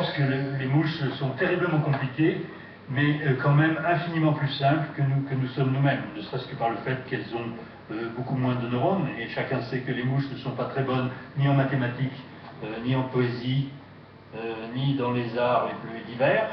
pense que les mouches sont terriblement compliquées, mais quand même infiniment plus simples que nous sommes nous-mêmes, ne serait-ce que par le fait qu'elles ont beaucoup moins de neurones, et chacun sait que les mouches ne sont pas très bonnes ni en mathématiques, ni en poésie, ni dans les arts les plus divers.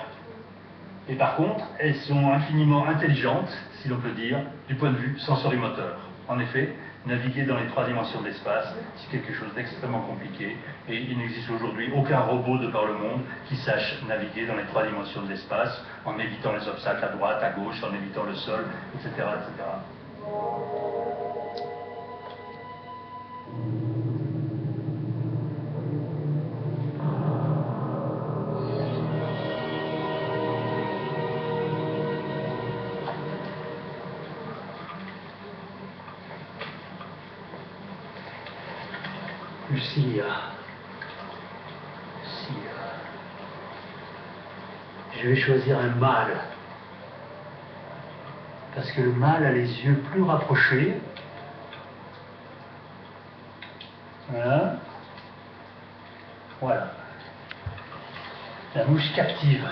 Et par contre, elles sont infiniment intelligentes, si l'on peut dire, du point de vue sensorimoteur. En effet, naviguer dans les 3 dimensions de l'espace, c'est quelque chose d'extrêmement compliqué, et il n'existe aujourd'hui aucun robot de par le monde qui sache naviguer dans les 3 dimensions de l'espace, en évitant les obstacles à droite, à gauche, en évitant le sol, etc., etc. Lucia, je vais choisir un mâle, parce que le mâle a les yeux plus rapprochés. Voilà. Voilà. La mouche captive.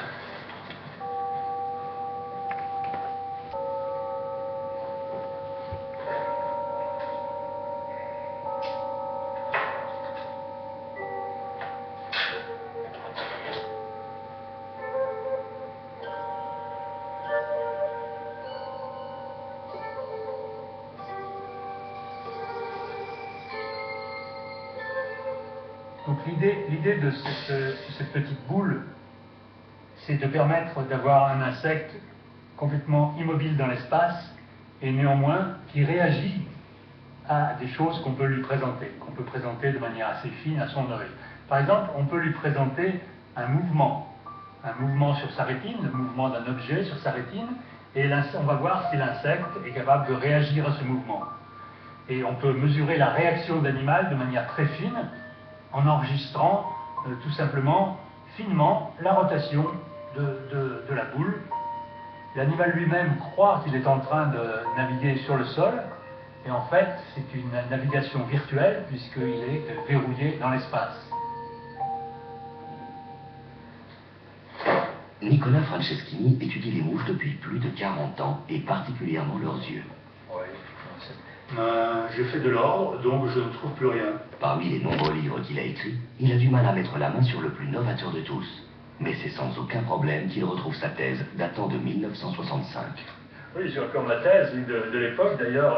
Donc l'idée de cette petite boule, c'est de permettre d'avoir un insecte complètement immobile dans l'espace et néanmoins qui réagit à des choses qu'on peut lui présenter, qu'on peut présenter de manière assez fine à son œil. Par exemple, on peut lui présenter un mouvement sur sa rétine, le mouvement d'un objet sur sa rétine, et on va voir si l'insecte est capable de réagir à ce mouvement. Et on peut mesurer la réaction de l'animal de manière très fine, en enregistrant tout simplement, finement, la rotation de la boule. L'animal lui-même croit qu'il est en train de naviguer sur le sol, et en fait, c'est une navigation virtuelle, puisqu'il est verrouillé dans l'espace. Nicolas Franceschini étudie les mouches depuis plus de 40 ans, et particulièrement leurs yeux. Je fais de l'ordre, donc je ne trouve plus rien. Parmi les nombreux livres qu'il a écrits, il a du mal à mettre la main sur le plus novateur de tous. Mais c'est sans aucun problème qu'il retrouve sa thèse datant de 1965. Oui, j'ai encore ma thèse de l'époque. D'ailleurs,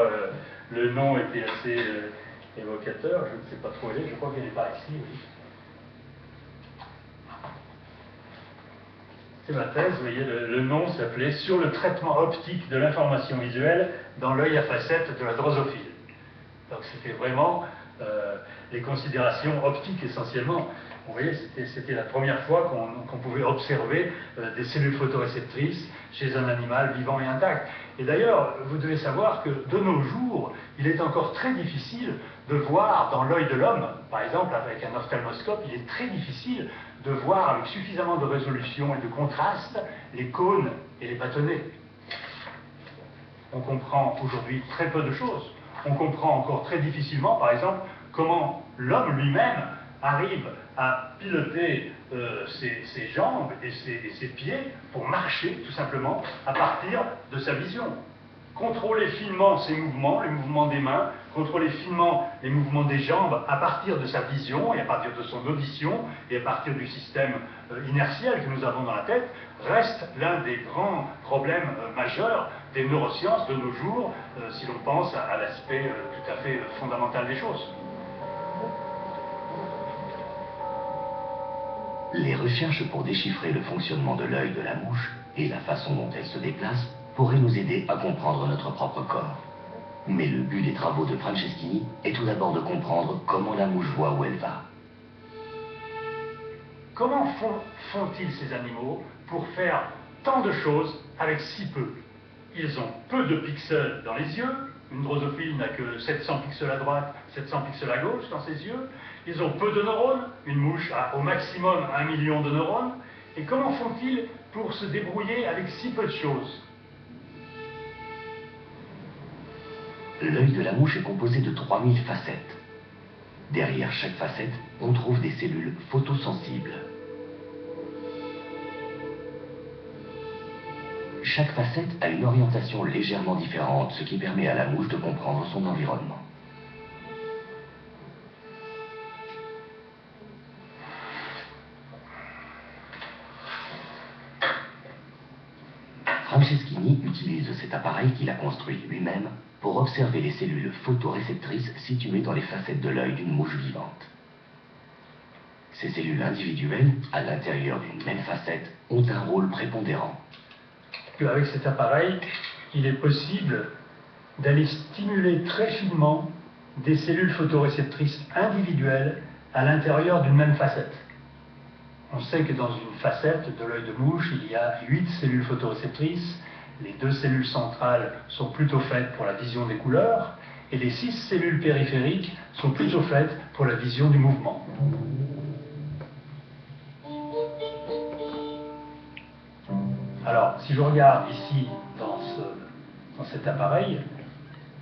le nom était assez évocateur. Je ne sais pas trop où elle est. Je crois qu'elle n'est pas ici. Oui. C'est ma thèse. Vous voyez, le nom s'appelait « Sur le traitement optique de l'information visuelle dans l'œil à facettes de la drosophile ». Donc c'était vraiment les considérations optiques essentiellement. Vous voyez, c'était la première fois qu'on pouvait observer des cellules photoréceptrices chez un animal vivant et intact. Et d'ailleurs, vous devez savoir que de nos jours, il est encore très difficile de voir dans l'œil de l'homme, par exemple avec un ophtalmoscope, il est très difficile de voir avec suffisamment de résolution et de contraste les cônes et les bâtonnets. On comprend aujourd'hui très peu de choses. On comprend encore très difficilement, par exemple, comment l'homme lui-même arrive à piloter ses jambes et ses pieds pour marcher, tout simplement, à partir de sa vision. Contrôler finement ses mouvements, les mouvements des mains, contrôler finement les mouvements des jambes à partir de sa vision et à partir de son audition et à partir du système inertiel que nous avons dans la tête, reste l'un des grands problèmes majeurs des neurosciences de nos jours, si l'on pense à l'aspect tout à fait fondamental des choses. Les recherches pour déchiffrer le fonctionnement de l'œil de la mouche et la façon dont elle se déplace pourraient nous aider à comprendre notre propre corps. Mais le but des travaux de Franceschini est tout d'abord de comprendre comment la mouche voit où elle va. Comment font-ils ces animaux pour faire tant de choses avec si peu? Ils ont peu de pixels dans les yeux. Une drosophile n'a que 700 pixels à droite, 700 pixels à gauche dans ses yeux. Ils ont peu de neurones. Une mouche a au maximum 1 million de neurones. Et comment font-ils pour se débrouiller avec si peu de choses? L'œil de la mouche est composé de 3000 facettes. Derrière chaque facette, on trouve des cellules photosensibles. Chaque facette a une orientation légèrement différente, ce qui permet à la mouche de comprendre son environnement. Franceschini utilise cet appareil qu'il a construit lui-même pour observer les cellules photoréceptrices situées dans les facettes de l'œil d'une mouche vivante. Ces cellules individuelles, à l'intérieur d'une même facette, ont un rôle prépondérant. Avec cet appareil, il est possible d'aller stimuler très finement des cellules photoréceptrices individuelles à l'intérieur d'une même facette. On sait que dans une facette de l'œil de mouche, il y a 8 cellules photoréceptrices. Les 2 cellules centrales sont plutôt faites pour la vision des couleurs et les 6 cellules périphériques sont plutôt faites pour la vision du mouvement. Alors, si je regarde ici dans cet appareil,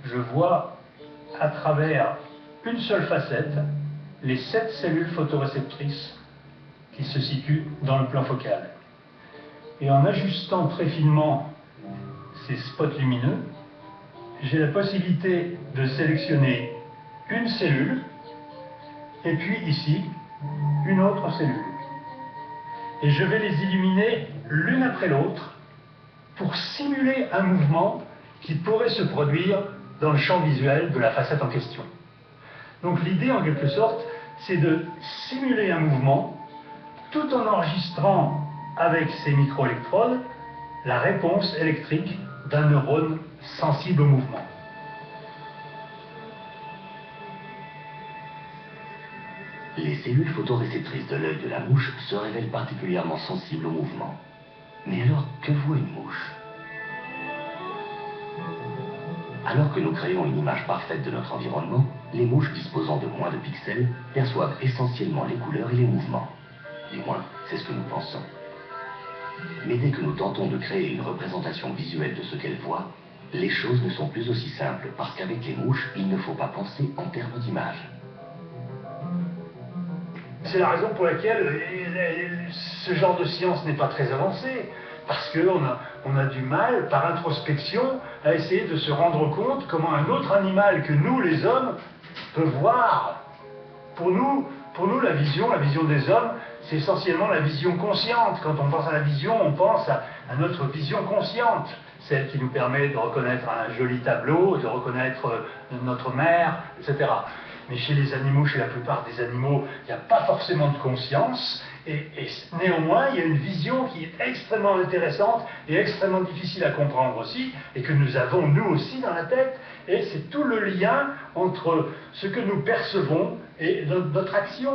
je vois à travers une seule facette les 7 cellules photoréceptrices qui se situent dans le plan focal. Et en ajustant très finement ces spots lumineux, j'ai la possibilité de sélectionner une cellule et puis ici une autre cellule. Et je vais les illuminer l'une après l'autre pour simuler un mouvement qui pourrait se produire dans le champ visuel de la facette en question. Donc l'idée en quelque sorte, c'est de simuler un mouvement tout en enregistrant avec ces microélectrodes la réponse électrique d'un neurone sensible au mouvement. Les cellules photoréceptrices de l'œil de la mouche se révèlent particulièrement sensibles au mouvement. Mais alors, que voit une mouche? Alors que nous créons une image parfaite de notre environnement, les mouches disposant de moins de pixels perçoivent essentiellement les couleurs et les mouvements. Du moins, c'est ce que nous pensons. Mais dès que nous tentons de créer une représentation visuelle de ce qu'elles voient, les choses ne sont plus aussi simples, parce qu'avec les mouches, il ne faut pas penser en termes d'image. C'est la raison pour laquelle ce genre de science n'est pas très avancé, parce qu'on a du mal, par introspection, à essayer de se rendre compte comment un autre animal que nous, les hommes, peut voir. Pour nous, la vision des hommes, c'est essentiellement la vision consciente. Quand on pense à la vision, on pense à notre vision consciente, celle qui nous permet de reconnaître un joli tableau, de reconnaître notre mère, etc. Mais chez les animaux, chez la plupart des animaux, il n'y a pas forcément de conscience, et néanmoins, il y a une vision qui est extrêmement intéressante et extrêmement difficile à comprendre aussi, et que nous avons nous aussi dans la tête, et c'est tout le lien entre ce que nous percevons et notre action.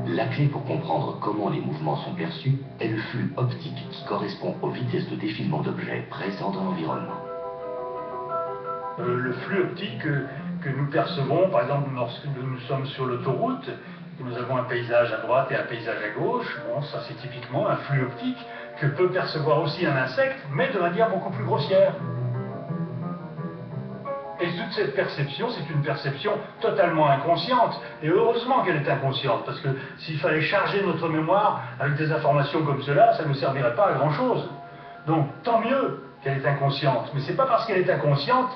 La clé pour comprendre comment les mouvements sont perçus est le flux optique qui correspond aux vitesses de défilement d'objets présents dans l'environnement. Le flux optique que nous percevons, par exemple, lorsque nous sommes sur l'autoroute, et nous avons un paysage à droite et un paysage à gauche, bon, ça c'est typiquement un flux optique que peut percevoir aussi un insecte, mais de manière beaucoup plus grossière. Et toute cette perception, c'est une perception totalement inconsciente. Et heureusement qu'elle est inconsciente, parce que s'il fallait charger notre mémoire avec des informations comme cela, ça ne nous servirait pas à grand-chose. Donc, tant mieux qu'elle est inconsciente. Mais c'est pas parce qu'elle est inconsciente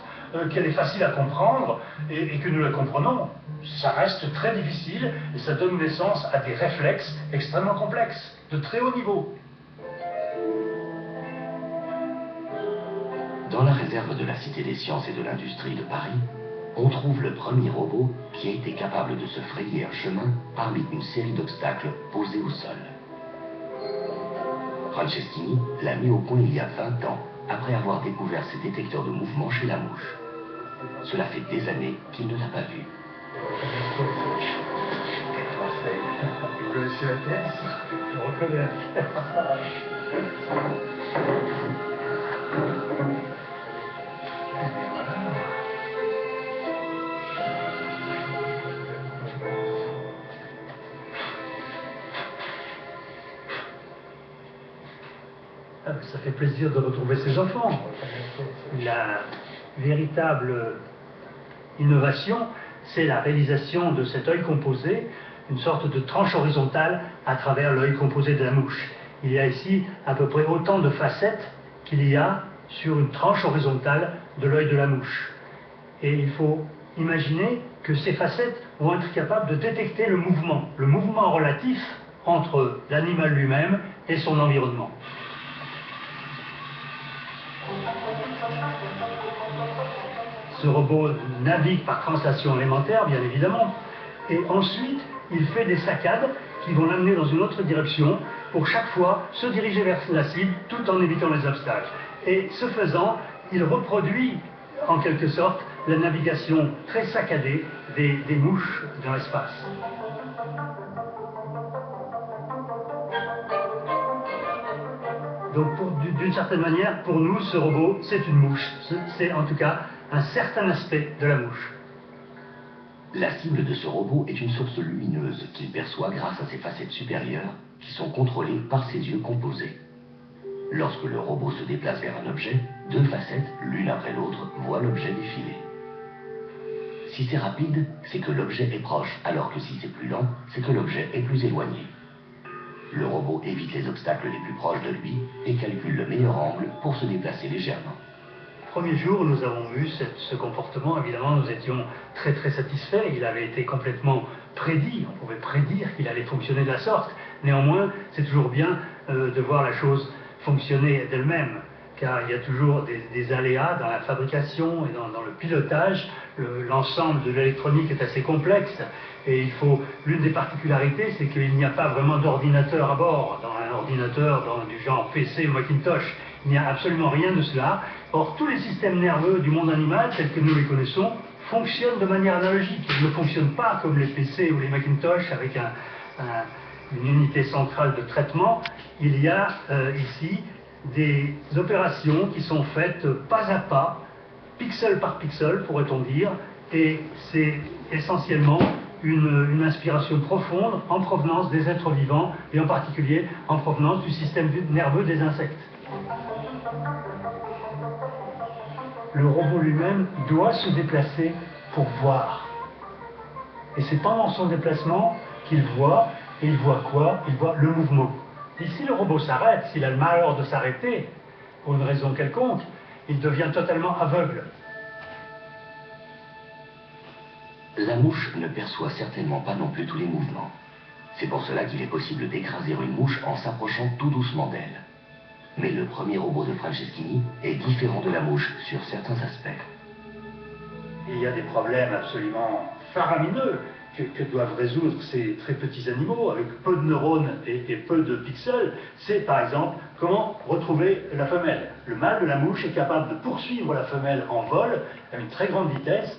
qu'elle est facile à comprendre et que nous la comprenons. Ça reste très difficile et ça donne naissance à des réflexes extrêmement complexes, de très haut niveau. Dans la réserve de la Cité des Sciences et de l'Industrie de Paris, on trouve le premier robot qui a été capable de se frayer un chemin parmi une série d'obstacles posés au sol. Franceschini l'a mis au point il y a 20 ans, après avoir découvert ses détecteurs de mouvement chez la mouche. Cela fait des années qu'il ne l'a pas vu. Vous connaissez la pièce? Je reconnais. Ça fait plaisir de retrouver ses enfants. La véritable innovation, c'est la réalisation de cet œil composé, une sorte de tranche horizontale à travers l'œil composé de la mouche. il y a ici à peu près autant de facettes qu'il y a sur une tranche horizontale de l'œil de la mouche. Et il faut imaginer que ces facettes vont être capables de détecter le mouvement relatif entre l'animal lui-même et son environnement. Ce robot navigue par translation élémentaire, bien évidemment, et ensuite il fait des saccades qui vont l'amener dans une autre direction pour chaque fois se diriger vers la cible tout en évitant les obstacles. Et ce faisant, il reproduit en quelque sorte la navigation très saccadée des mouches dans l'espace. Donc d'une certaine manière, pour nous, ce robot, c'est une mouche. C'est en tout cas un certain aspect de la mouche. La cible de ce robot est une source lumineuse qu'il perçoit grâce à ses facettes supérieures qui sont contrôlées par ses yeux composés. Lorsque le robot se déplace vers un objet, deux facettes, l'une après l'autre, voient l'objet défiler. Si c'est rapide, c'est que l'objet est proche, alors que si c'est plus lent, c'est que l'objet est plus éloigné. Le robot évite les obstacles les plus proches de lui et calcule le meilleur angle pour se déplacer légèrement. Premier jour où nous avons vu ce comportement, évidemment, nous étions très satisfaits. Il avait été complètement prédit. On pouvait prédire qu'il allait fonctionner de la sorte. Néanmoins, c'est toujours bien de voir la chose fonctionner d'elle-même, car il y a toujours des aléas dans la fabrication et dans le pilotage. L'ensemble de l'électronique est assez complexe et l'une des particularités, c'est qu'il n'y a pas vraiment d'ordinateur à bord. Dans un ordinateur du genre PC ou Macintosh, il n'y a absolument rien de cela. Or, tous les systèmes nerveux du monde animal, tels que nous les connaissons, fonctionnent de manière analogique. Ils ne fonctionnent pas comme les PC ou les Macintosh avec une unité centrale de traitement. Il y a ici des opérations qui sont faites pas à pas, pixel par pixel, pourrait-on dire, et c'est essentiellement une inspiration profonde en provenance des êtres vivants, et en particulier en provenance du système nerveux des insectes. Le robot lui-même doit se déplacer pour voir. Et c'est pendant son déplacement qu'il voit, et il voit quoi? Il voit le mouvement. Et si le robot s'arrête, s'il a le malheur de s'arrêter, pour une raison quelconque, il devient totalement aveugle. La mouche ne perçoit certainement pas non plus tous les mouvements. C'est pour cela qu'il est possible d'écraser une mouche en s'approchant tout doucement d'elle. Mais le premier robot de Franceschini est différent de la mouche sur certains aspects. Il y a des problèmes absolument faramineux que doivent résoudre ces très petits animaux avec peu de neurones et peu de pixels. C'est par exemple comment retrouver la femelle. Le mâle de la mouche est capable de poursuivre la femelle en vol à une très grande vitesse